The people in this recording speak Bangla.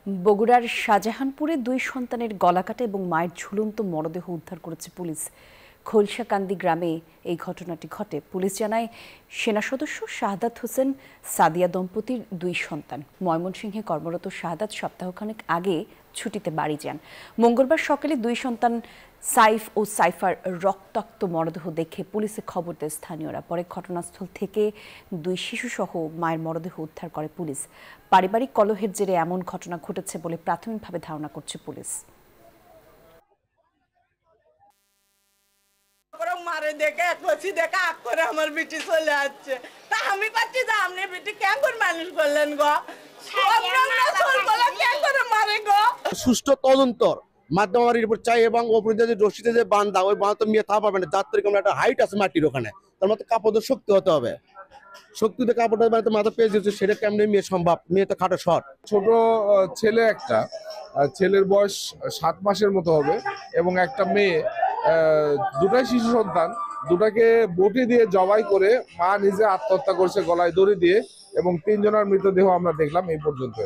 বগুড়ার শাহজাহানপুরে দুই সন্তানের গলাকাটা এবং মায়ের ঝুলন্ত মরদেহ উদ্ধার করেছে পুলিশ। খোলসাকান্দি গ্রামে এই ঘটনাটি ঘটে। পুলিশ জানায়, সেনা সদস্য শাহাদাত হোসেন সাদিয়া দম্পতির দুই সন্তান। ময়মনসিংহে কর্মরত শাহাদাত সপ্তাহখানেক আগে ছুটিতে বাড়ি যান। মঙ্গলবার সকালে দুই সন্তান সাইফ ও সাইফার রক্তাক্ত মরদেহ দেখে পুলিশে খবর দেয় স্থানীয়রা। পরে ঘটনাস্থল থেকে দুই শিশুসহ মায়ের মরদেহ উদ্ধার করে পুলিশ। পারিবারিক কলহের জেরে এমন ঘটনা ঘটেছে বলে প্রাথমিকভাবে ধারণা করছে পুলিশ। মারে দেখে কচি দেখে আগ করে আমার বেটি চলে যাচ্ছে, তা আমি পাচ্ছি যে আপনি বেটি কেমন মানুষ করলেন গো, মারে গো। সুষ্ঠু তদন্তর মাধ্যমে আমার রিপোর্ট চাই এবং ওপরে যে রশিতে যে বান্ধা, ওই বান্ধা তো মেয়ে থা পাবে না, যার তরিকে একটা হাইট আছে মাটির ওখানে, তার মতো কাপড়ের শক্তি হতে হবে। শক্তিতে কাপড়টা বানাতে মাথা পেয়ে দিচ্ছে, সেটা কেমনি মেয়ে সম্ভব? মেয়ে তো খাটো শর্ট। ছোট ছেলে একটা, ছেলের বয়স 7 মাসের মতো হবে এবং একটা মেয়ে, দুটাই শিশু সন্তান। দুটাকে বটি দিয়ে জবাই করে মা নিজে আত্মহত্যা করছে গলায় দড়ি দিয়ে, এবং 3 জনের মৃতদেহ আমরা দেখলাম এই পর্যন্ত।